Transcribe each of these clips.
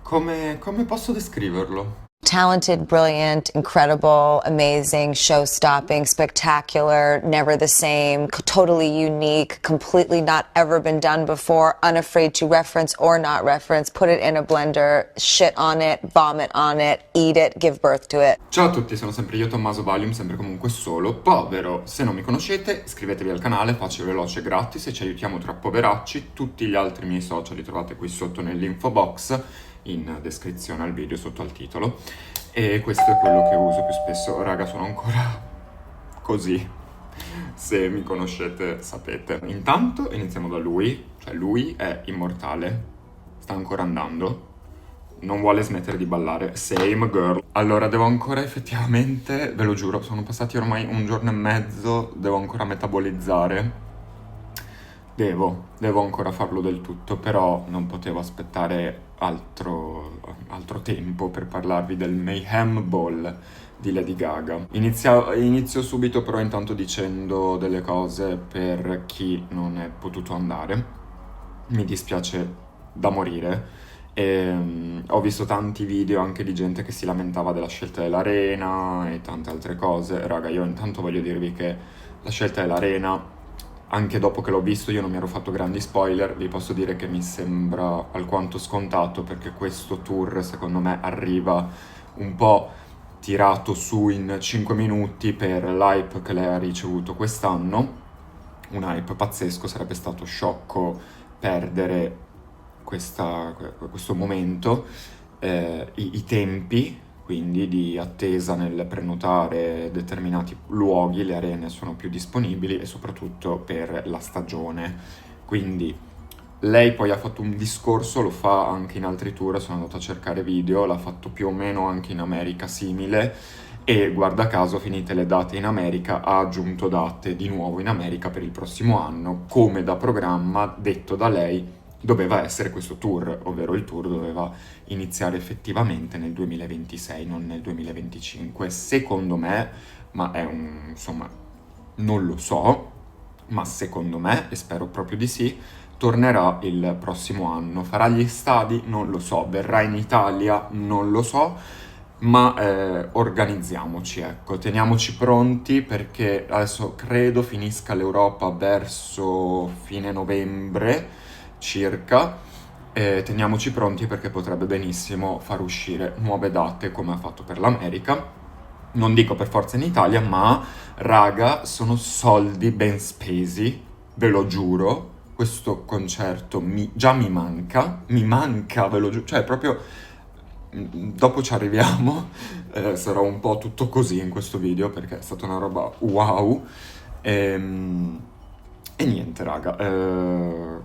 come posso descriverlo? Talented, brilliant, incredible, amazing, show-stopping, spectacular, never the same, totally unique, completely not ever been done before, unafraid to reference or not reference, put it in a blender, shit on it, vomit on it, eat it, give birth to it. Ciao a tutti, sono sempre io Tommaso Valium, sempre comunque solo, povero. Se non mi conoscete, iscrivetevi al canale, facile, veloce e gratis e ci aiutiamo tra poveracci. Tutti gli altri miei social li trovate qui sotto nell'info box, in descrizione al video, sotto al titolo. E questo è quello che uso più spesso. Raga, sono ancora così. Se mi conoscete sapete. Intanto iniziamo da lui, cioè lui è immortale, sta ancora andando. Non vuole smettere di ballare. Same girl. Allora, devo ancora effettivamente, ve lo giuro, sono passati ormai un giorno e mezzo, devo ancora metabolizzare. Devo ancora farlo del tutto, però non potevo aspettare altro tempo per parlarvi del Mayhem Ball di Lady Gaga. Inizio subito però intanto dicendo delle cose per chi non è potuto andare. Mi dispiace da morire. Ho visto tanti video anche di gente che si lamentava della scelta dell'arena e tante altre cose. Raga, io intanto voglio dirvi che la scelta dell'arena, anche dopo che l'ho visto, io non mi ero fatto grandi spoiler, vi posso dire che mi sembra alquanto scontato perché questo tour secondo me arriva un po' tirato su in 5 minuti per l'hype che lei ha ricevuto quest'anno. Un hype pazzesco, sarebbe stato sciocco perdere questo momento. I tempi quindi di attesa nel prenotare determinati luoghi, le arene sono più disponibili e soprattutto per la stagione. Quindi lei poi ha fatto un discorso, lo fa anche in altri tour, sono andato a cercare video, l'ha fatto più o meno anche in America simile e guarda caso finite le date in America ha aggiunto date di nuovo in America per il prossimo anno, come da programma detto da lei doveva essere questo tour, ovvero il tour doveva iniziare effettivamente nel 2026, non nel 2025. Secondo me, ma insomma, non lo so, ma secondo me, e spero proprio di sì, tornerà il prossimo anno. Farà gli stadi? Non lo so. Verrà in Italia? Non lo so. Ma organizziamoci, ecco, teniamoci pronti perché adesso credo finisca l'Europa verso fine novembre circa. Teniamoci pronti perché potrebbe benissimo far uscire nuove date come ha fatto per l'America. Non dico per forza in Italia, ma raga, sono soldi ben spesi, ve lo giuro. Questo concerto già mi manca, ve lo giuro, cioè proprio dopo ci arriviamo, sarò un po' tutto così in questo video perché è stata una roba wow. E niente raga,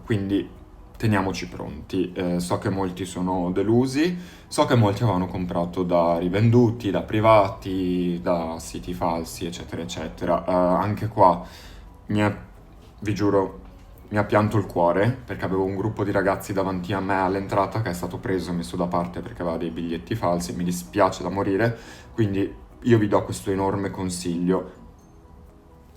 quindi teniamoci pronti. So che molti sono delusi, so che molti avevano comprato da rivenduti, da privati, da siti falsi, eccetera, eccetera. Anche qua, vi giuro, mi ha pianto il cuore perché avevo un gruppo di ragazzi davanti a me all'entrata che è stato preso e messo da parte perché aveva dei biglietti falsi. Mi dispiace da morire, quindi io vi do questo enorme consiglio.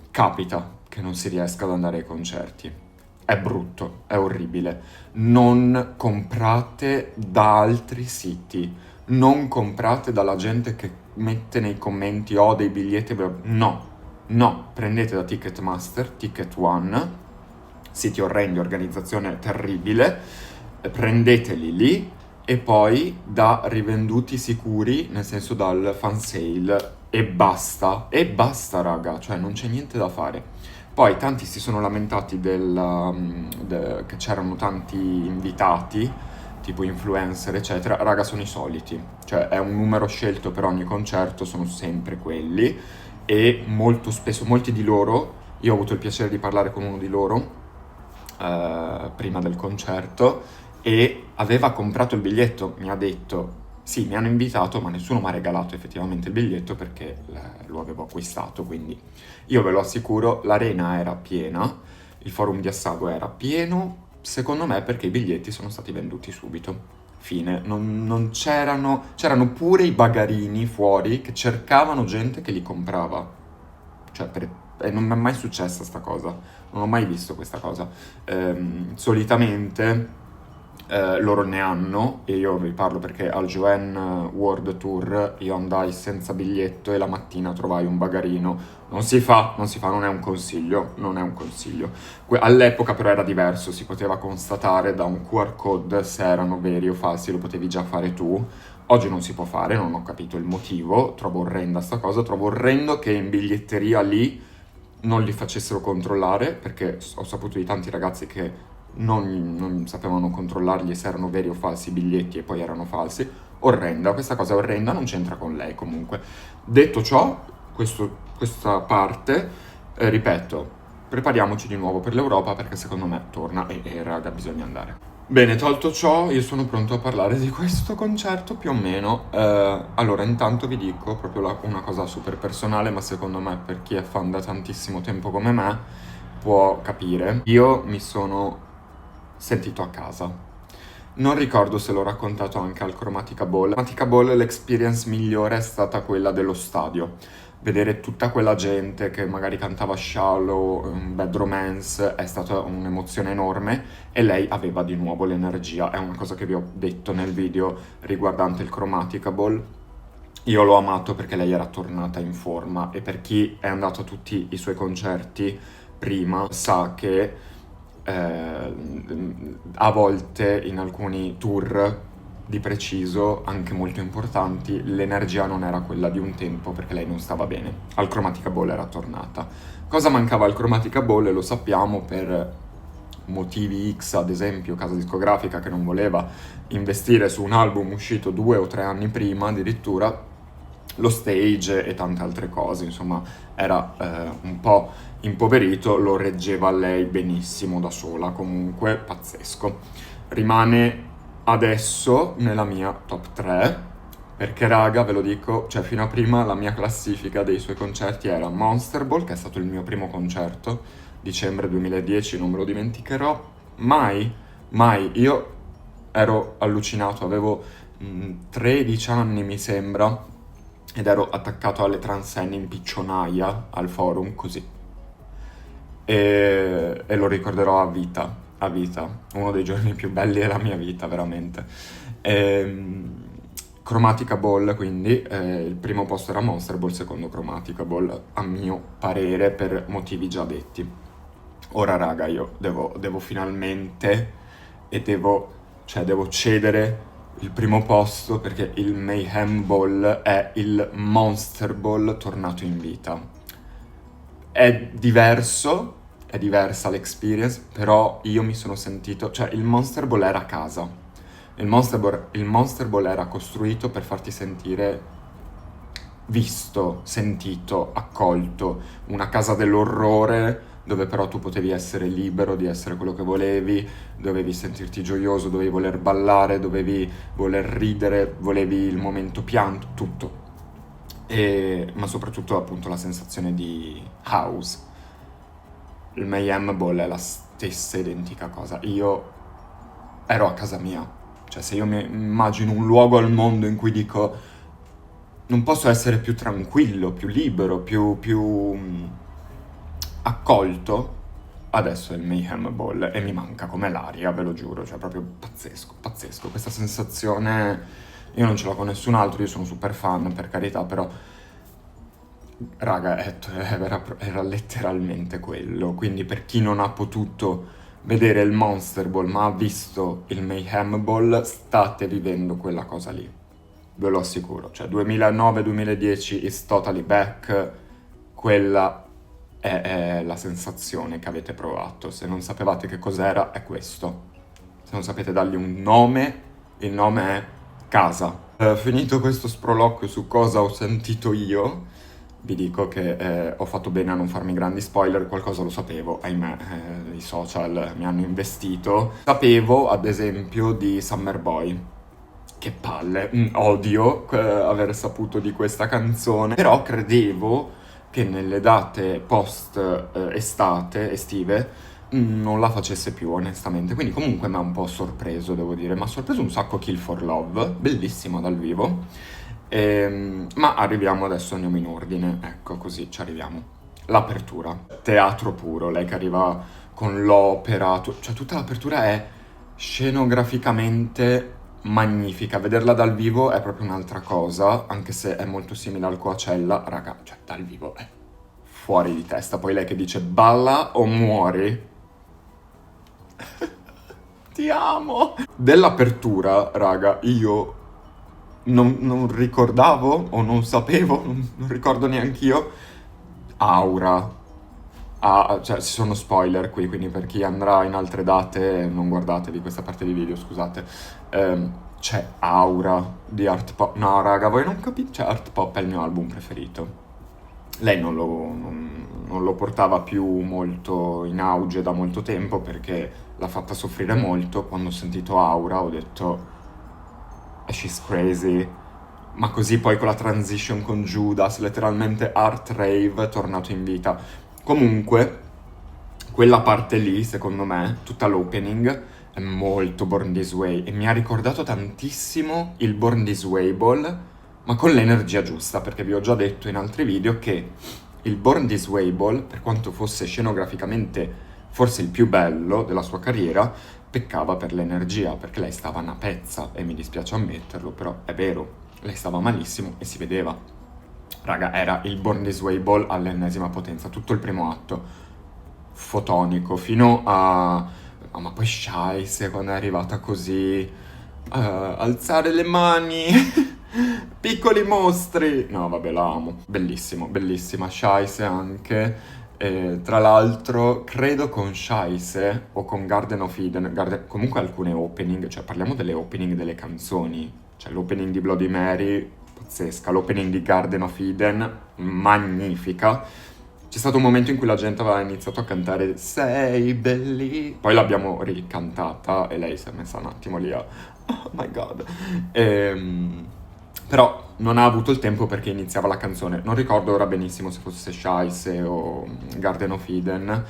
Capita che non si riesca ad andare ai concerti. È brutto, è orribile. Non comprate da altri siti, non comprate dalla gente che mette nei commenti ho dei biglietti, no, prendete da Ticketmaster, Ticket One, siti orrendi, organizzazione terribile, prendeteli lì e poi da rivenduti sicuri, nel senso dal fan sale, e basta raga, cioè non c'è niente da fare. Poi tanti si sono lamentati che c'erano tanti invitati, tipo influencer eccetera, raga sono i soliti, cioè è un numero scelto per ogni concerto, sono sempre quelli e molto spesso, molti di loro, io ho avuto il piacere di parlare con uno di loro prima del concerto e aveva comprato il biglietto, mi ha detto sì, mi hanno invitato ma nessuno mi ha regalato effettivamente il biglietto perché lo avevo acquistato, quindi io ve lo assicuro, l'arena era piena, il forum di Assago era pieno, secondo me perché i biglietti sono stati venduti subito. Fine, non c'erano pure i bagarini fuori che cercavano gente che li comprava. Cioè, e non mi è mai successa sta cosa, non ho mai visto questa cosa. Solitamente loro ne hanno, e io vi parlo perché al Joanne World Tour io andai senza biglietto e la mattina trovai un bagarino. Non si fa, non è un consiglio, non è un consiglio. All'epoca però era diverso, si poteva constatare da un QR code se erano veri o falsi, lo potevi già fare tu. Oggi non si può fare, non ho capito il motivo, trovo orrenda sta cosa, trovo orrendo che in biglietteria lì non li facessero controllare, perché ho saputo di tanti ragazzi che non sapevano controllargli se erano veri o falsi i biglietti e poi erano falsi. Orrenda, questa cosa è orrenda, non c'entra con lei comunque. Detto ciò, questa parte, ripeto, prepariamoci di nuovo per l'Europa perché secondo me torna e raga, bisogna andare. Bene, tolto ciò, io sono pronto a parlare di questo concerto più o meno. Allora, intanto vi dico proprio una cosa super personale, ma secondo me per chi è fan da tantissimo tempo come me può capire. Io mi sono sentito a casa. Non ricordo se l'ho raccontato anche al Chromatica Ball. Chromatica Ball l'experience migliore è stata quella dello stadio. Vedere tutta quella gente che magari cantava Shallow, Bad Romance, è stata un'emozione enorme e lei aveva di nuovo l'energia. È una cosa che vi ho detto nel video riguardante il Chromatica Ball. Io l'ho amato perché lei era tornata in forma, e per chi è andato a tutti i suoi concerti prima sa che a volte in alcuni tour di preciso, anche molto importanti, l'energia non era quella di un tempo perché lei non stava bene. Al Chromatica Ball era tornata. Cosa mancava al Chromatica Ball? Lo sappiamo, per motivi X, ad esempio casa discografica che non voleva investire su un album uscito 2 o 3 anni prima addirittura, lo stage e tante altre cose, insomma era un po' impoverito, lo reggeva lei benissimo da sola, comunque pazzesco. Rimane adesso nella mia top 3, perché raga, ve lo dico, cioè fino a prima la mia classifica dei suoi concerti era Monster Ball, che è stato il mio primo concerto, dicembre 2010, non me lo dimenticherò, mai, io ero allucinato, avevo 13 anni mi sembra, ed ero attaccato alle transenne in piccionaia al forum, così. E lo ricorderò a vita, uno dei giorni più belli della mia vita, veramente. Chromatica Ball, quindi, il primo posto era Monster Ball, il secondo Chromatica Ball, a mio parere, per motivi già detti. Ora, raga, io devo finalmente, e devo cedere il primo posto perché il Mayhem Ball è il Monster Ball tornato in vita. È diversa l'experience, però io mi sono sentito, cioè il Monster Ball era a casa. Il Monster Ball era costruito per farti sentire visto, sentito, accolto, una casa dell'orrore dove però tu potevi essere libero di essere quello che volevi, dovevi sentirti gioioso, dovevi voler ballare, dovevi voler ridere, volevi il momento pianto, tutto. Ma soprattutto appunto la sensazione di house. Il Mayhem Ball è la stessa identica cosa. Io ero a casa mia, cioè se io mi immagino un luogo al mondo in cui dico non posso essere più tranquillo, più libero, più accolto, adesso è il Mayhem Ball e mi manca come l'aria, ve lo giuro, cioè proprio pazzesco, questa sensazione io non ce l'ho con nessun altro, io sono super fan per carità, però raga era letteralmente quello, quindi per chi non ha potuto vedere il Monster Ball ma ha visto il Mayhem Ball, state vivendo quella cosa lì, ve lo assicuro, cioè 2009-2010 is totally back, quella è la sensazione che avete provato. Se non sapevate che cos'era, è questo. Se non sapete dargli un nome, il nome è casa. Finito questo sproloquio su cosa ho sentito io, vi dico che ho fatto bene a non farmi grandi spoiler, qualcosa lo sapevo, ahimè, i social mi hanno investito. Sapevo, ad esempio, di Summer Boy. Che palle, odio aver saputo di questa canzone, però credevo che nelle date estive, non la facesse più onestamente, quindi comunque mi ha un po' sorpreso, devo dire, mi ha sorpreso un sacco Kill for Love, bellissima dal vivo, ma arriviamo adesso, andiamo in ordine, ecco così ci arriviamo. L'apertura, teatro puro, lei che arriva con l'opera, cioè tutta l'apertura è scenograficamente magnifica. Vederla dal vivo è proprio un'altra cosa, anche se è molto simile al Coachella, raga, cioè dal vivo è fuori di testa. Poi lei che dice balla o muori. Ti amo! Dell'apertura, raga, io non ricordavo o non sapevo, non ricordo neanch'io, aura. Cioè, ci sono spoiler qui, quindi per chi andrà in altre date non guardatevi questa parte di video, scusate. C'è Aura di Art Pop. No, raga, voi non capite? Cioè, Art Pop è il mio album preferito. Lei non lo portava più molto in auge da molto tempo perché l'ha fatta soffrire molto. Quando ho sentito Aura ho detto, she's crazy. Ma così poi con la transition con Judas, letteralmente Art Rave tornato in vita. Comunque, quella parte lì, secondo me, tutta l'opening, è molto Born This Way e mi ha ricordato tantissimo il Born This Way Ball, ma con l'energia giusta, perché vi ho già detto in altri video che il Born This Way Ball, per quanto fosse scenograficamente forse il più bello della sua carriera, peccava per l'energia, perché lei stava una pezza, e mi dispiace ammetterlo, però è vero, lei stava malissimo e si vedeva. Raga, era il Born This Way Ball all'ennesima potenza, tutto il primo atto, fotonico, fino a... ma poi Scheisse, quando è arrivata così, alzare le mani, piccoli mostri. No, vabbè, la amo. Bellissimo, bellissima. Scheisse anche. Tra l'altro, credo con Scheisse o con Garden of Eden, comunque alcune opening, cioè parliamo delle opening delle canzoni, cioè l'opening di Bloody Mary, pazzesca, l'opening di Garden of Eden, magnifica. C'è stato un momento in cui la gente aveva iniziato a cantare Sei belli, poi l'abbiamo ricantata e lei si è messa un attimo lì a oh my god. Però non ha avuto il tempo perché iniziava la canzone. Non ricordo ora benissimo se fosse Scheisse o Garden of Eden.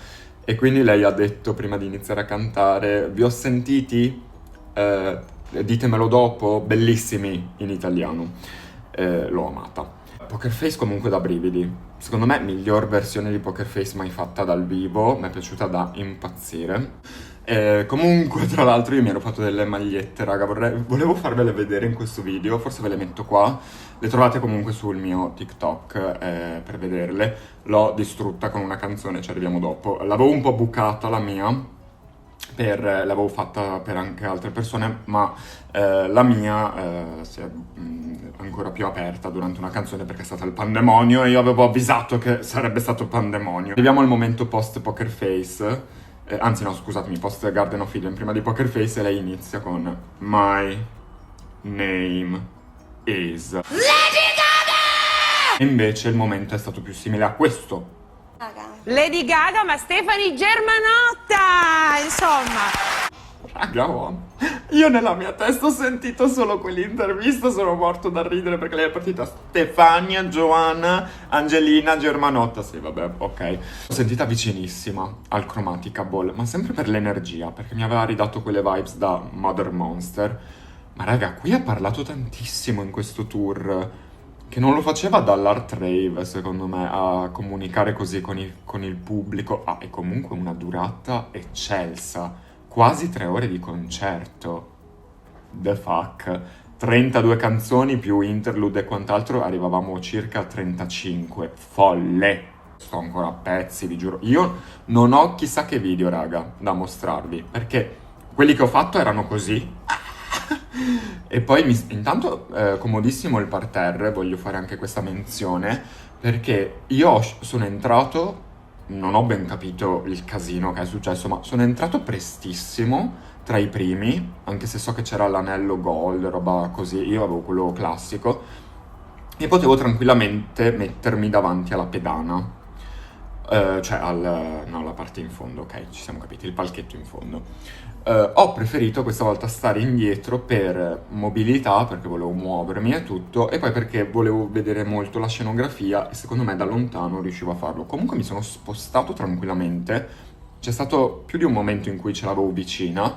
E quindi lei ha detto prima di iniziare a cantare: vi ho sentiti? Ditemelo dopo. Bellissimi in italiano. L'ho amata. Poker Face comunque da brividi. Secondo me miglior versione di Poker Face mai fatta dal vivo. Mi è piaciuta da impazzire. Comunque, tra l'altro, io mi ero fatto delle magliette, raga, volevo farvele vedere in questo video, forse ve le metto qua. Le trovate comunque sul mio TikTok per vederle. L'ho distrutta con una canzone, ci arriviamo dopo. L'avevo un po' bucata la mia, l'avevo fatta per anche altre persone, ma la mia si è ancora più aperta durante una canzone perché è stato il pandemonio e io avevo avvisato che sarebbe stato pandemonio. Arriviamo al momento post Poker Face. Anzi no, scusatemi, post Garden of Eden, prima di Poker Face, e lei inizia con My name is Lady Gaga! E invece il momento è stato più simile a questo. Lady Gaga, ma Stefani Germanotta, insomma. Raga, oh. Io nella mia testa ho sentito solo quell'intervista, sono morto da ridere perché lei è partita Stefania, Giovanna, Angelina, Germanotta. Sì, vabbè, ok. L'ho sentita vicinissima al Chromatica Ball, ma sempre per l'energia, perché mi aveva ridato quelle vibes da Mother Monster. Ma raga, qui ha parlato tantissimo in questo tour, che non lo faceva dall'Art Rave, secondo me, a comunicare così con il pubblico. E comunque una durata eccelsa. Quasi 3 ore di concerto. The fuck. 32 canzoni più interlude e quant'altro, arrivavamo circa a 35. Folle. Sto ancora a pezzi, vi giuro. Io non ho chissà che video, raga, da mostrarvi, perché quelli che ho fatto erano così. E poi intanto comodissimo il parterre, voglio fare anche questa menzione, perché io sono entrato... Non ho ben capito il casino che è successo, ma sono entrato prestissimo, tra i primi, anche se so che c'era l'anello gold, roba così, io avevo quello classico, e potevo tranquillamente mettermi davanti alla pedana, cioè no, la parte in fondo, ok, ci siamo capiti, il palchetto in fondo. Ho preferito questa volta stare indietro per mobilità, perché volevo muovermi e tutto, e poi perché volevo vedere molto la scenografia e secondo me da lontano riuscivo a farlo. Comunque mi sono spostato tranquillamente, c'è stato più di un momento in cui ce l'avevo vicina,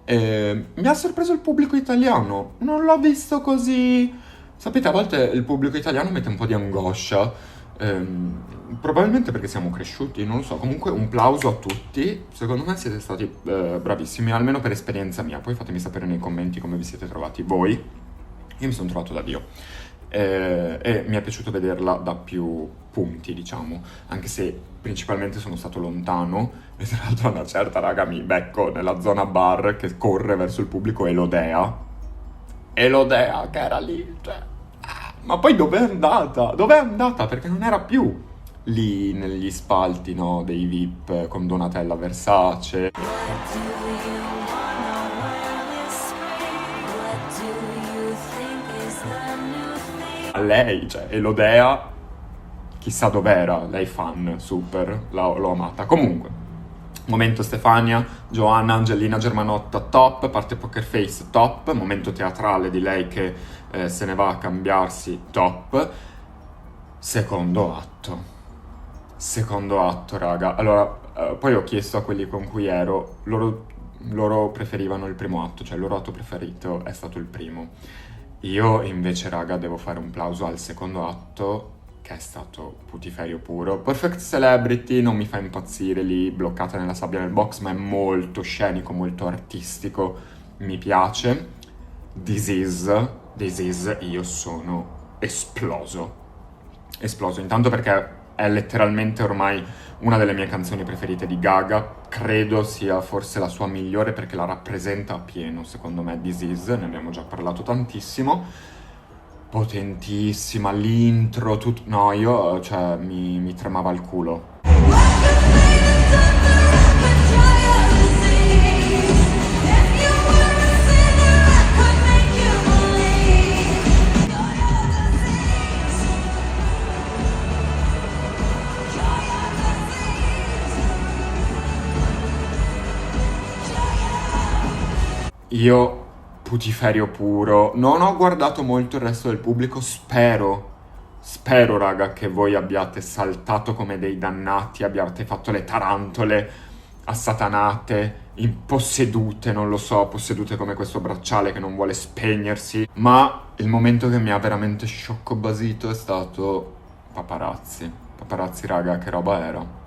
mi ha sorpreso il pubblico italiano, non l'ho visto così... Sapete, a volte il pubblico italiano mette un po' di angoscia, probabilmente perché siamo cresciuti, non lo so. Comunque un plauso a tutti, secondo me siete stati bravissimi, almeno per esperienza mia. Poi fatemi sapere nei commenti come vi siete trovati voi. Io mi sono trovato da Dio e mi è piaciuto vederla da più punti, diciamo, anche se principalmente sono stato lontano e tra l'altro una certa raga mi becco nella zona bar che corre verso il pubblico e l'Odea che era lì, cioè, ma poi dov'è andata? Dov'è andata? Perché non era più lì negli spalti, no, dei VIP con Donatella Versace. A lei, cioè, Elodea, chissà dov'era, lei fan, super, l'ho amata. Comunque, momento Stefania, Giovanna, Angelina Germanotta, top, parte Poker Face, top, momento teatrale di lei che se ne va a cambiarsi, top. Secondo atto, raga. Allora, poi ho chiesto a quelli con cui ero, loro preferivano il primo atto, cioè il loro atto preferito è stato il primo. Io invece, raga, devo fare un plauso al secondo atto, che è stato putiferio puro. Perfect Celebrity non mi fa impazzire lì, bloccata nella sabbia nel box, ma è molto scenico, molto artistico, mi piace. This is, io sono esploso, intanto perché è letteralmente ormai una delle mie canzoni preferite di Gaga, credo sia forse la sua migliore perché la rappresenta a pieno, secondo me, This Is, ne abbiamo già parlato tantissimo, potentissima, l'intro, tutto, no, io, cioè, mi tremava il culo. Io, putiferio puro, non ho guardato molto il resto del pubblico, spero, raga, che voi abbiate saltato come dei dannati, abbiate fatto le tarantole assatanate, impossedute, non lo so, possedute come questo bracciale che non vuole spegnersi, ma il momento che mi ha veramente scioccobasito è stato Paparazzi. Paparazzi, raga, che roba era?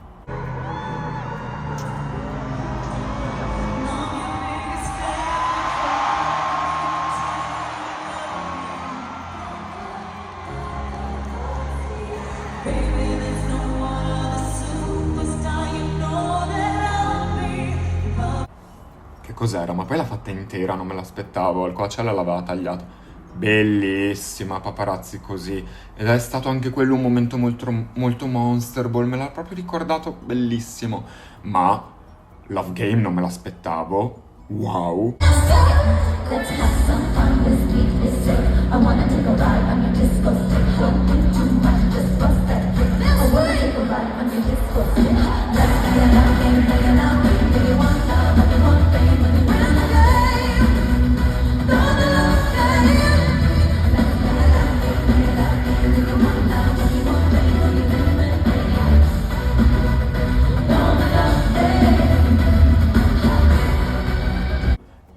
Che cos'era? Ma poi l'ha fatta intera, non me l'aspettavo, il coacella l'aveva tagliata. Bellissima, Paparazzi così. Ed è stato anche quello un momento molto, molto Monster Ball, me l'ha proprio ricordato, bellissimo. Ma Love Game non me l'aspettavo. Wow.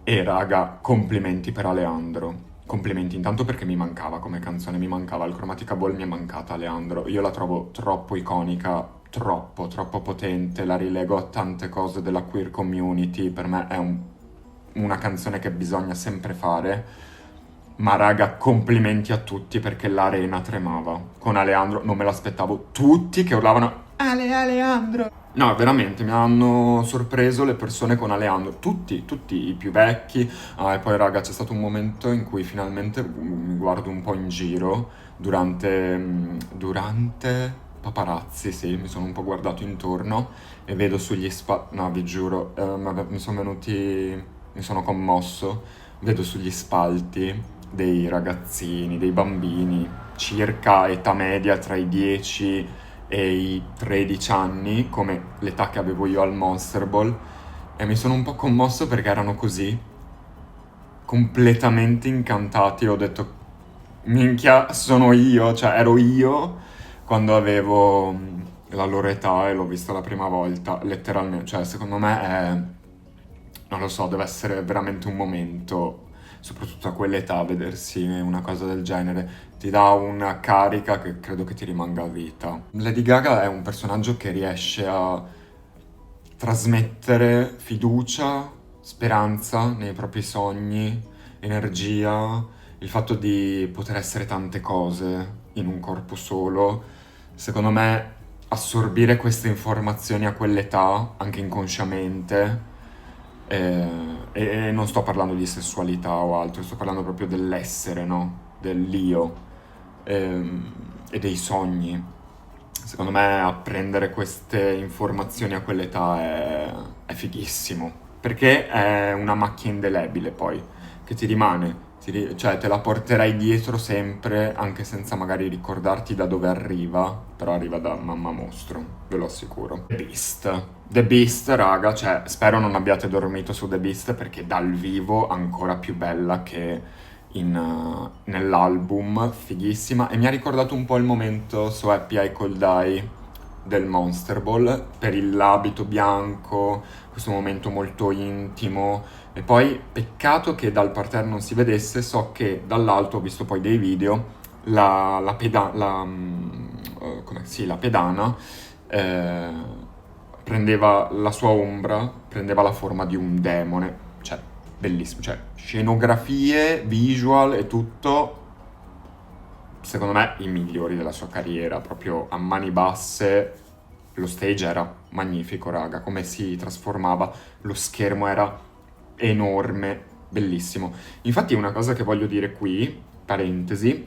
E raga, complimenti per Aleandro. Complimenti intanto perché mi mancava come canzone, mi mancava il Chromatica Ball, mi è mancata Aleandro. Io la trovo troppo iconica, troppo potente, la rilego a tante cose della queer community, per me è una canzone che bisogna sempre fare. Ma raga, complimenti a tutti perché l'arena tremava. Con Aleandro non me l'aspettavo, tutti che urlavano Aleandro. No, veramente, mi hanno sorpreso le persone con Aleandro, tutti i più vecchi. E poi raga, c'è stato un momento in cui finalmente mi guardo un po' in giro durante Paparazzi, sì, mi sono un po' guardato intorno e vedo sugli no, vi giuro, mi sono commosso, vedo sugli spalti dei ragazzini, dei bambini, circa età media tra i 10 e i 13 anni, come l'età che avevo io al Monster Ball, e mi sono un po' commosso perché erano così, completamente incantati. Ho detto, minchia, sono io, cioè ero io quando avevo la loro età e l'ho visto la prima volta, letteralmente, cioè secondo me è, non lo so, deve essere veramente un momento soprattutto a quell'età, vedersi una cosa del genere ti dà una carica che credo che ti rimanga a vita. Lady Gaga è un personaggio che riesce a trasmettere fiducia, speranza nei propri sogni, energia, il fatto di poter essere tante cose in un corpo solo. Secondo me assorbire queste informazioni a quell'età, anche inconsciamente, e non sto parlando di sessualità o altro, sto parlando proprio dell'essere, no? Dell'io, e dei sogni. Secondo me apprendere queste informazioni a quell'età è fighissimo, perché è una macchia indelebile poi, che ti rimane, cioè te la porterai dietro sempre, anche senza magari ricordarti da dove arriva, però arriva da mamma mostro, ve lo assicuro. The Beast. The Beast, raga, cioè spero non abbiate dormito su The Beast, perché dal vivo ancora più bella che nell'album, fighissima, e mi ha ricordato un po' il momento So Happy I Could Die del Monster Ball, per l'abito bianco, questo momento molto intimo, e poi peccato che dal parterre non si vedesse. So che dall'alto, ho visto poi dei video, la pedana prendeva la sua ombra, prendeva la forma di un demone, cioè bellissimo, cioè scenografie, visual e tutto, secondo me i migliori della sua carriera, proprio a mani basse. Lo stage era magnifico, raga, come si trasformava, lo schermo era enorme, bellissimo. Infatti una cosa che voglio dire qui, parentesi,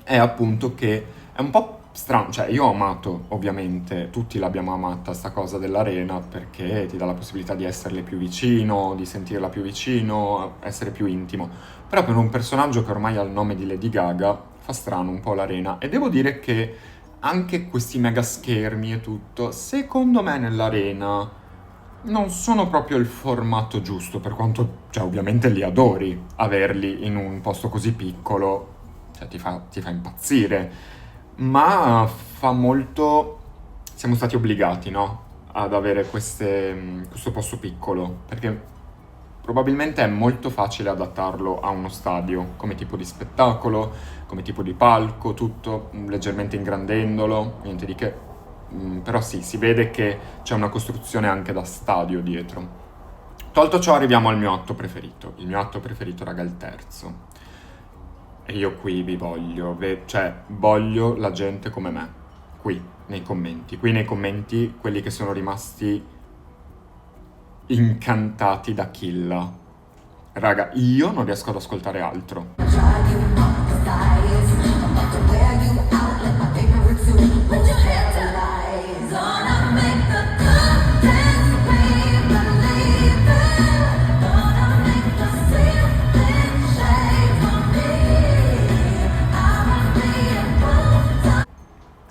è appunto che è un po' strano, cioè io ho amato, ovviamente, tutti l'abbiamo amata sta cosa dell'arena, perché ti dà la possibilità di esserle più vicino, di sentirla più vicino, essere più intimo. Però per un personaggio che ormai ha il nome di Lady Gaga, fa strano un po' l'arena. E devo dire che anche questi mega schermi e tutto, secondo me nell'arena non sono proprio il formato giusto, per quanto, cioè ovviamente li adori, averli in un posto così piccolo, cioè ti fa impazzire. Ma fa molto... Siamo stati obbligati, no? Ad avere questo posto piccolo, perché probabilmente è molto facile adattarlo a uno stadio, come tipo di spettacolo, come tipo di palco, tutto leggermente ingrandendolo, niente di che. Però sì, si vede che c'è una costruzione anche da stadio dietro. Tolto ciò, arriviamo al mio atto preferito. Il mio atto preferito, raga, è il terzo. E io qui vi voglio, cioè voglio la gente come me, qui nei commenti, quelli che sono rimasti incantati da Killa. Raga, io non riesco ad ascoltare altro.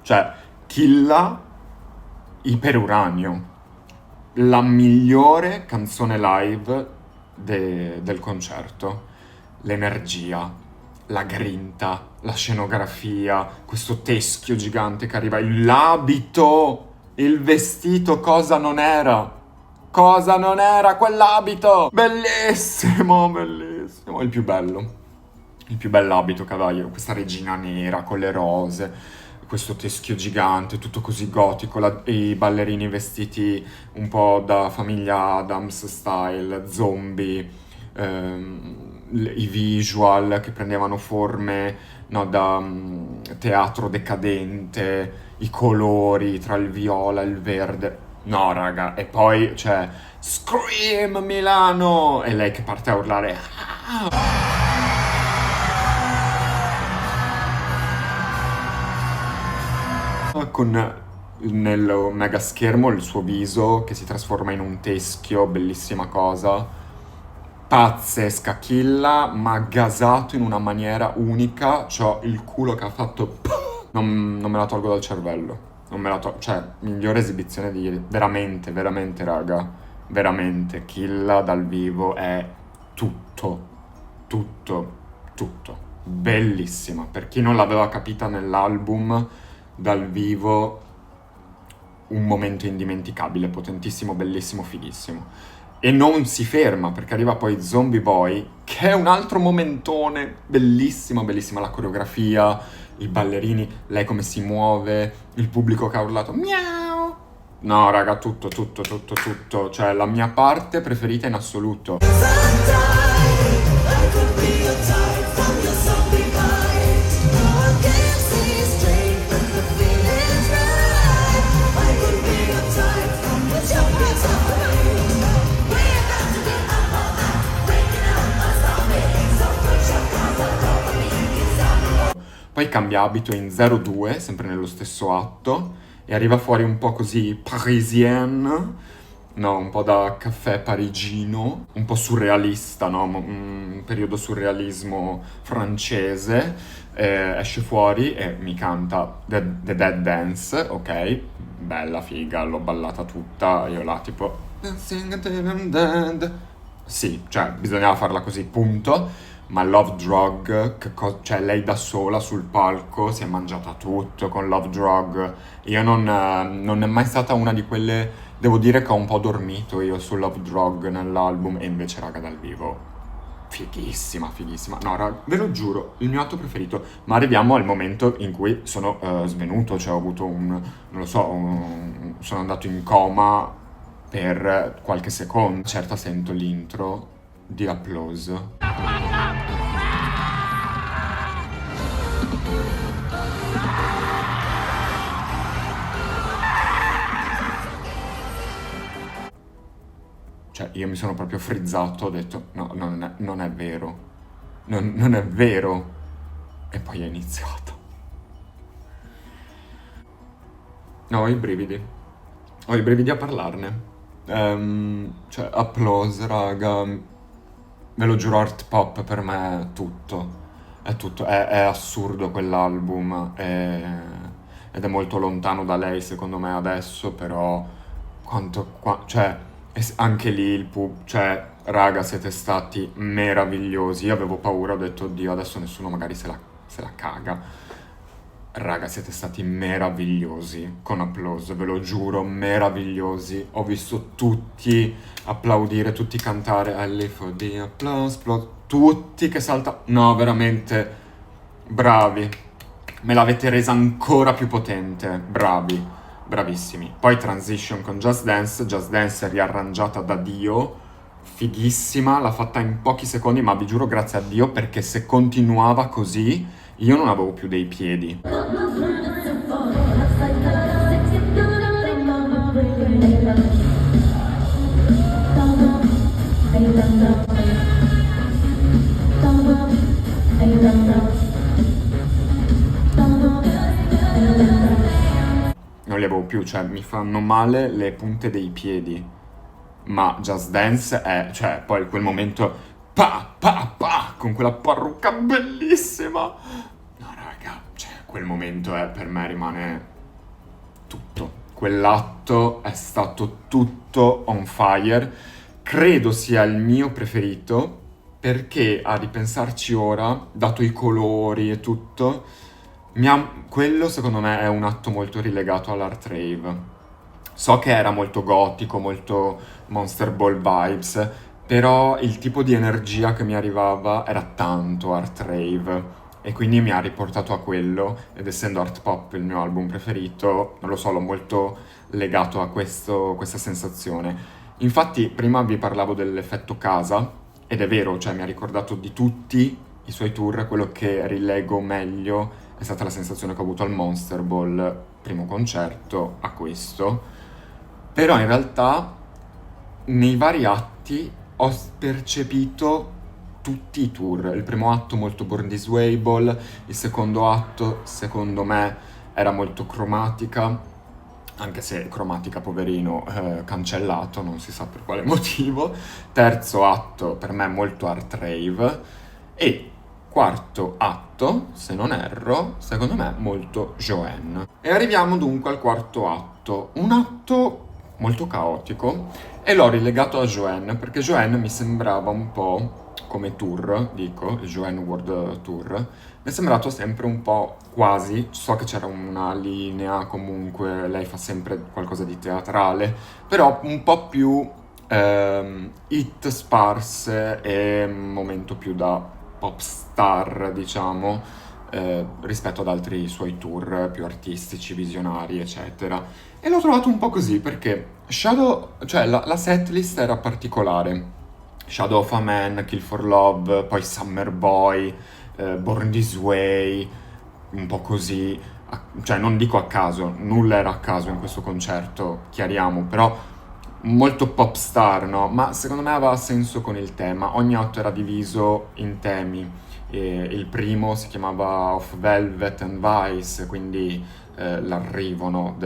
Cioè, Killa Iperuranio, la migliore canzone live del concerto. L'energia, la grinta, la scenografia, questo teschio gigante che arriva, l'abito, il vestito, cosa non era? Cosa non era quell'abito? Bellissimo, bellissimo, il più bell'abito che aveva io, questa regina nera con le rose, questo teschio gigante, tutto così gotico, i ballerini vestiti un po' da famiglia Addams style, zombie, i visual che prendevano forme, no, da teatro decadente, i colori tra il viola e il verde. No, raga, e poi c'è Scream Milano! E lei che parte a urlare. Con nel mega schermo il suo viso che si trasforma in un teschio, bellissima cosa, pazzesca Killa, ma gasato in una maniera unica. C'ho il culo che ha fatto non me la tolgo dal cervello, cioè migliore esibizione di ieri, veramente, veramente raga, veramente Killa dal vivo è tutto, bellissima. Per chi non l'aveva capita nell'album, dal vivo un momento indimenticabile, potentissimo, bellissimo, fighissimo. E non si ferma perché arriva poi Zombie Boy, che è un altro momentone, bellissimo, bellissima la coreografia, i ballerini, lei come si muove, il pubblico che ha urlato miau. No, raga, tutto, cioè la mia parte preferita in assoluto. Poi cambia abito in 02, sempre nello stesso atto, e arriva fuori un po' così parisienne, no, un po' da caffè parigino, un po' surrealista, no, un periodo surrealismo francese, esce fuori e mi canta The Dead Dance, ok? Bella, figa, l'ho ballata tutta, io là tipo Dancing until I'm dead. Sì, cioè bisognava farla così, punto. Ma Love Drug, cioè lei da sola sul palco si è mangiata tutto con Love Drug. Io non è mai stata una di quelle, devo dire che ho un po' dormito io su Love Drug nell'album, e invece raga dal vivo, fighissima, fighissima. No, raga, ve lo giuro, il mio atto preferito. Ma arriviamo al momento in cui sono svenuto, cioè ho avuto non lo so, sono andato in coma per qualche secondo. Certo sento l'intro di Applause. Cioè, io mi sono proprio frizzato, ho detto, no, non è vero, non è vero, e poi è iniziato. No, ho i brividi a parlarne. Cioè, Applause, raga, ve lo giuro, art pop per me è tutto, è assurdo quell'album, ed è molto lontano da lei secondo me adesso, però cioè, anche lì cioè, raga, siete stati meravigliosi, io avevo paura, ho detto, oddio, adesso nessuno magari se la caga. Raga, siete stati meravigliosi con Applause, ve lo giuro, meravigliosi. Ho visto tutti applaudire, tutti cantare I live for the applause, tutti che saltano. No, veramente, bravi. Me l'avete resa ancora più potente, bravi, bravissimi. Poi Transition con Just Dance è riarrangiata da Dio, fighissima, l'ha fatta in pochi secondi, ma vi giuro grazie a Dio, perché se continuava così io non avevo più dei piedi. Non li avevo più, cioè mi fanno male le punte dei piedi. Ma Just Dance è, cioè, poi quel momento con quella parrucca bellissima. No, raga, cioè, quel momento per me rimane tutto. Quell'atto è stato tutto on fire. Credo sia il mio preferito, perché a ripensarci ora, dato i colori e tutto, quello secondo me è un atto molto rilegato all'art rave. So che era molto gotico, molto Monster Ball vibes, però il tipo di energia che mi arrivava era tanto art rave, e quindi mi ha riportato a quello, ed essendo art pop il mio album preferito, non lo so, l'ho molto legato a questa sensazione. Infatti prima vi parlavo dell'effetto casa, ed è vero, cioè mi ha ricordato di tutti i suoi tour, quello che rilego meglio è stata la sensazione che ho avuto al Monster Ball, primo concerto, a questo. Però in realtà nei vari atti ho percepito tutti i tour. Il primo atto molto Born This Way Ball, il secondo atto secondo me era molto cromatica, anche se cromatica poverino cancellato, non si sa per quale motivo. Terzo atto per me molto art rave, e quarto atto, se non erro, secondo me molto Joanne. E arriviamo dunque al quarto atto, un atto molto caotico, e l'ho rilegato a Joanne perché Joanne mi sembrava un po' come tour, dico, il Joanne World Tour, mi è sembrato sempre un po' quasi, so che c'era una linea, comunque lei fa sempre qualcosa di teatrale, però un po' più hit sparse e un momento più da pop star, diciamo, rispetto ad altri suoi tour più artistici, visionari, eccetera. E l'ho trovato un po' così perché cioè la setlist era particolare. Shadow of a Man, Kill for Love, poi Summer Boy, Born This Way, un po' così. Cioè non dico a caso, nulla era a caso in questo concerto, chiariamo, però molto pop star, no? Ma secondo me aveva senso con il tema. Ogni atto era diviso in temi. Il primo si chiamava Of Velvet and Vice, quindi l'arrivo, no,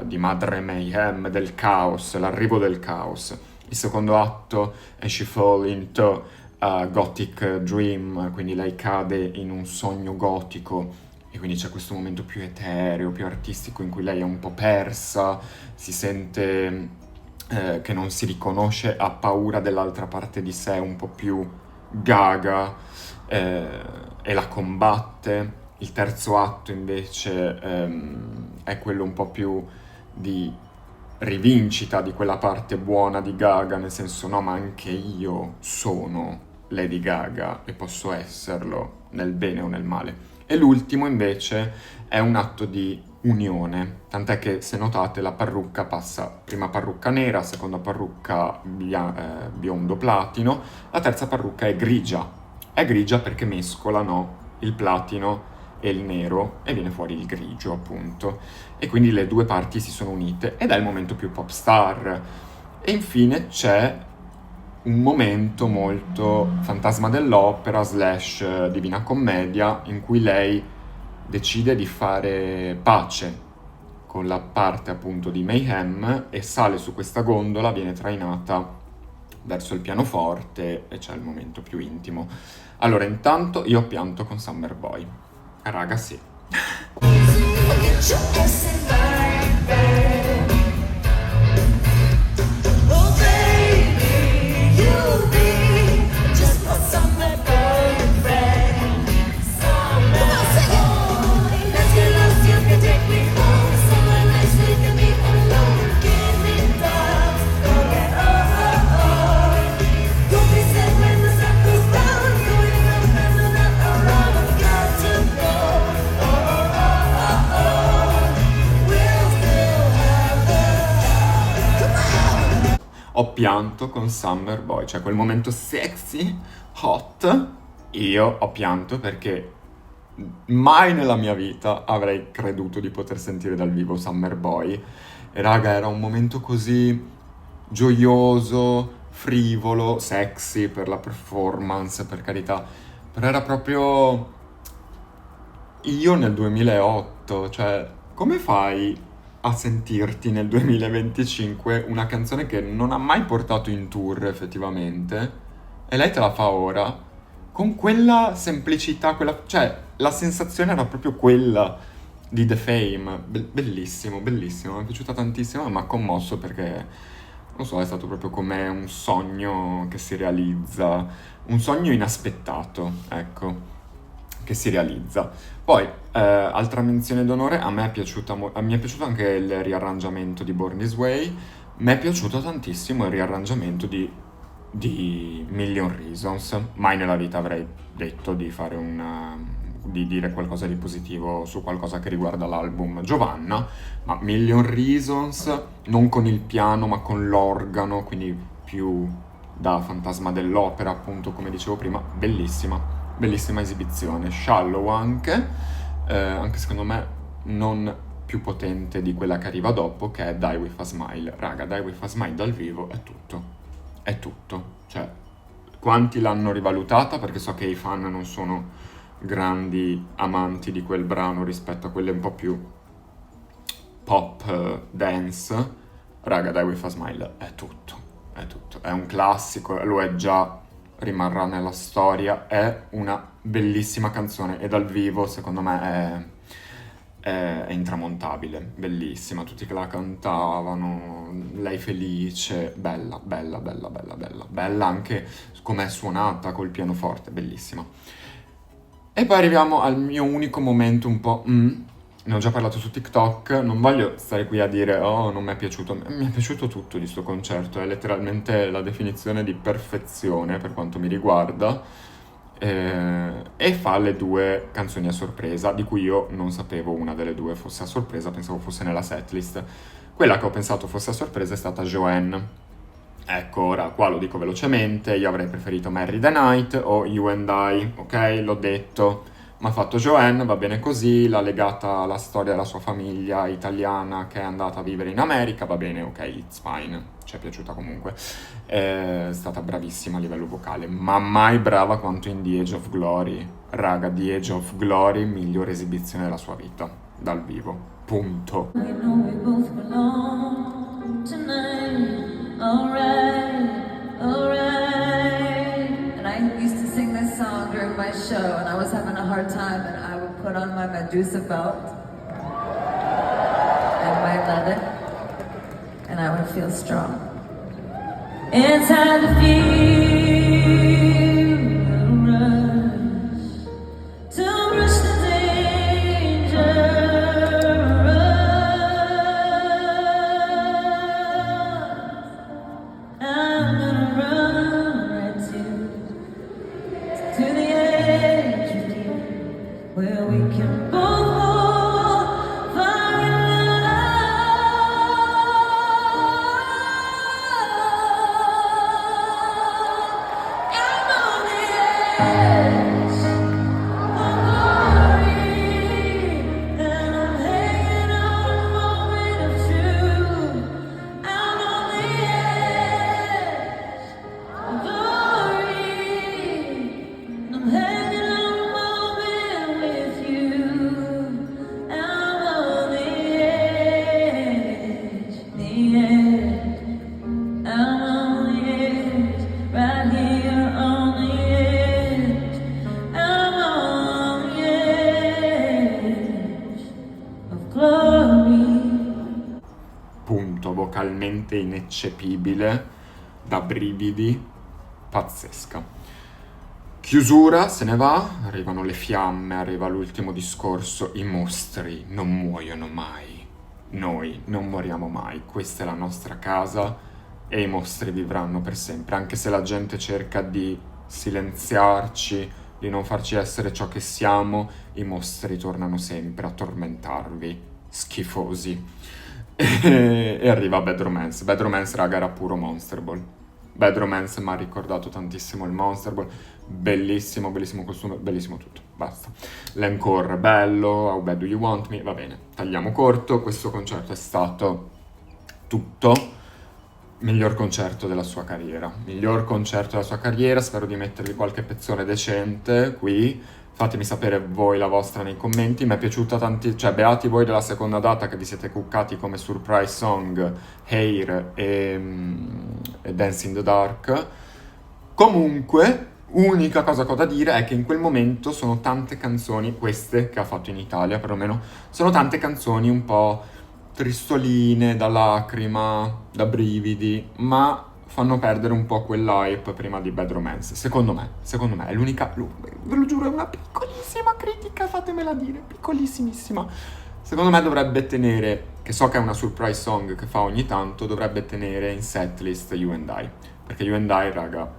di Madre Mayhem, del caos, l'arrivo del caos. Il secondo atto è She Fall into a Gothic Dream, quindi lei cade in un sogno gotico e quindi c'è questo momento più etereo, più artistico in cui lei è un po' persa, si sente che non si riconosce, ha paura dell'altra parte di sé, un po' più gaga, e la combatte. Il terzo atto invece è quello un po' più di rivincita di quella parte buona di Gaga, nel senso no, ma anche io sono Lady Gaga e posso esserlo nel bene o nel male. E l'ultimo invece è un atto di unione, tant'è che se notate la parrucca passa prima parrucca nera, seconda parrucca biondo platino, la terza parrucca è grigia perché mescolano il platino e il nero e viene fuori il grigio appunto, e quindi le due parti si sono unite ed è il momento più pop star. E infine c'è un momento molto Fantasma dell'Opera / Divina Commedia in cui lei decide di fare pace con la parte appunto di Mayhem e sale su questa gondola, viene trainata verso il pianoforte e c'è il momento più intimo. Allora, intanto io ho pianto con Summer Boy. Raga, sì. Ho pianto con Summer Boy, cioè quel momento sexy, hot, io ho pianto perché mai nella mia vita avrei creduto di poter sentire dal vivo Summer Boy. E raga, era un momento così gioioso, frivolo, sexy per la performance, per carità, però era proprio io nel 2008, cioè come fai a sentirti nel 2025 una canzone che non ha mai portato in tour effettivamente e lei te la fa ora con quella semplicità, cioè la sensazione era proprio quella di The Fame. Bellissimo, bellissimo, mi è piaciuta tantissimo, mi ha commosso perché non so, è stato proprio come un sogno che si realizza, un sogno inaspettato, ecco, che si realizza. Poi, altra menzione d'onore, a me è piaciuta mi è piaciuto anche il riarrangiamento di Born This Way, mi è piaciuto tantissimo il riarrangiamento di Million Reasons. Mai nella vita avrei detto di fare di dire qualcosa di positivo su qualcosa che riguarda l'album Giovanna, ma Million Reasons, non con il piano ma con l'organo, quindi più da Fantasma dell'Opera, appunto, come dicevo prima, bellissima. Bellissima esibizione, shallow anche secondo me non più potente di quella che arriva dopo, che è Die With A Smile. Raga, Die With A Smile dal vivo è tutto, cioè quanti l'hanno rivalutata, perché so che i fan non sono grandi amanti di quel brano rispetto a quelle un po' più pop dance. Raga, Die With A Smile è tutto, è un classico, lo è già, rimarrà nella storia, è una bellissima canzone e dal vivo secondo me è intramontabile, bellissima, tutti che la cantavano, lei felice, bella, bella, bella, bella, bella, bella anche com'è suonata col pianoforte, bellissima. E poi arriviamo al mio unico momento un po' ne ho già parlato su TikTok, non voglio stare qui a dire oh non mi è piaciuto, mi è piaciuto tutto di sto concerto, è letteralmente la definizione di perfezione per quanto mi riguarda, e fa le 2 canzoni a sorpresa, di cui io non sapevo una delle 2 fosse a sorpresa, pensavo fosse nella setlist. Quella che ho pensato fosse a sorpresa è stata Joanne. Ecco, ora qua lo dico velocemente, io avrei preferito Marry the Night o You and I, ok? L'ho detto. Ma ha fatto Joanne, va bene così, l'ha legata alla storia della sua famiglia italiana che è andata a vivere in America, va bene, ok, it's fine, ci è piaciuta comunque. È stata bravissima a livello vocale, ma mai brava quanto in The Age of Glory. Raga, The Age of Glory, migliore esibizione della sua vita, dal vivo, punto. You know we both belong tonight. Alright, alright. And I used to sing this song during my show, and I was having a hard time, and I would put on my Medusa belt and my leather, and I would feel strong. Inside the field rush to brush the danger. I'm gonna run right to the edge with you, where we can both fall in love. I'm on the edge of glory, and I'm hanging on a moment of truth. I'm on the edge of glory, and I'm hanging on a moment with you. I'm on the edge, I'm on the edge, right here on the edge. I'm on the edge of glory. Punto, vocalmente ineccepibile, da brividi, pazzesca. Chiusura, se ne va, arrivano le fiamme, arriva l'ultimo discorso, i mostri non muoiono mai, noi non moriamo mai, questa è la nostra casa e i mostri vivranno per sempre, anche se la gente cerca di silenziarci, di non farci essere ciò che siamo, i mostri tornano sempre a tormentarvi, schifosi. E arriva Bad Romance. Bad Romance, raga, era puro Monster Ball. Bad Romance mi ha ricordato tantissimo il Monster Ball. Bellissimo, bellissimo costume, bellissimo tutto. Basta. L'encore bello, How Bad Do You Want Me? Va bene, tagliamo corto. Questo concerto è stato tutto. Miglior concerto della sua carriera. Miglior concerto della sua carriera. Spero di mettervi qualche pezzone decente qui. Fatemi sapere voi la vostra nei commenti. Mi è piaciuta cioè beati voi della seconda data che vi siete cuccati come surprise song Hair e Dance in the Dark. Comunque, unica cosa che ho da dire è che in quel momento sono tante canzoni, queste che ha fatto in Italia perlomeno, sono tante canzoni un po' tristoline, da lacrima, da brividi, ma fanno perdere un po' quell'hype prima di Bad Romance. Secondo me è l'unica, ve lo giuro, è una piccolissima critica, fatemela dire, piccolissimissima. Secondo me dovrebbe tenere, che so che è una surprise song che fa ogni tanto, dovrebbe tenere in setlist You and I, perché You and I, raga,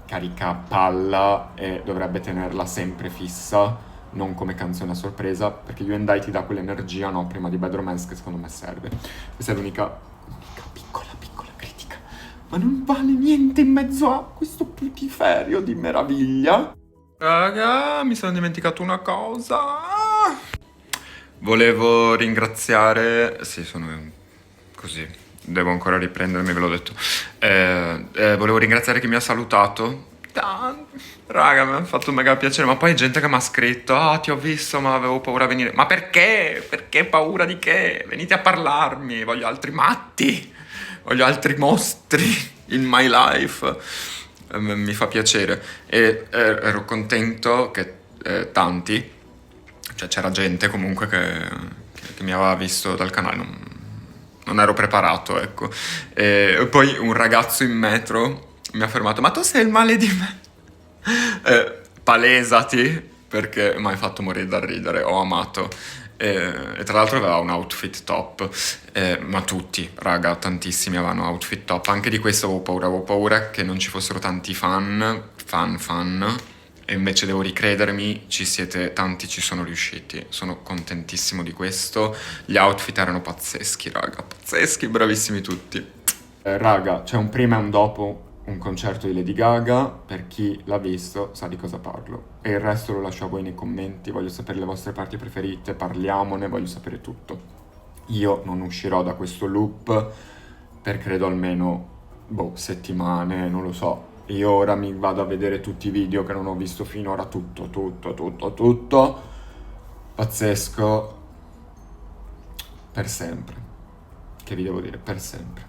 carica palla e dovrebbe tenerla sempre fissa, non come canzone a sorpresa, perché You and I ti dà quell'energia, no, prima di Bad Romance, che secondo me serve. Questa è l'unica piccola critica, ma non vale niente in mezzo a questo putiferio di meraviglia. Raga, mi sono dimenticato una cosa. Volevo ringraziare, sì, sono così, devo ancora riprendermi, ve l'ho detto. Volevo ringraziare chi mi ha salutato. Raga, mi ha fatto mega piacere, ma poi gente che mi ha scritto: ah, ti ho visto ma avevo paura a venire. Ma perché? Perché paura di che? Venite a parlarmi, voglio altri matti, voglio altri mostri in my life. Mi fa piacere e ero contento che tanti, cioè c'era gente comunque che mi aveva visto dal canale, non ero preparato, ecco. E poi un ragazzo in metro mi ha fermato: ma tu sei il male di me? Palesati, perché mi hai fatto morire da ridere, ho amato. E tra l'altro aveva un outfit top, ma tutti, raga, tantissimi avevano outfit top. Anche di questo avevo paura che non ci fossero tanti fan, e invece devo ricredermi, ci siete tanti, ci sono riusciti. Sono contentissimo di questo. Gli outfit erano pazzeschi, raga, pazzeschi, bravissimi tutti. Raga, c'è un prima e un dopo un concerto di Lady Gaga, per chi l'ha visto sa di cosa parlo. E il resto lo lascio a voi nei commenti, voglio sapere le vostre parti preferite, parliamone, voglio sapere tutto. Io non uscirò da questo loop per credo almeno, settimane, non lo so. Io ora mi vado a vedere tutti i video che non ho visto finora, tutto. Pazzesco. Per sempre. Che vi devo dire? Per sempre.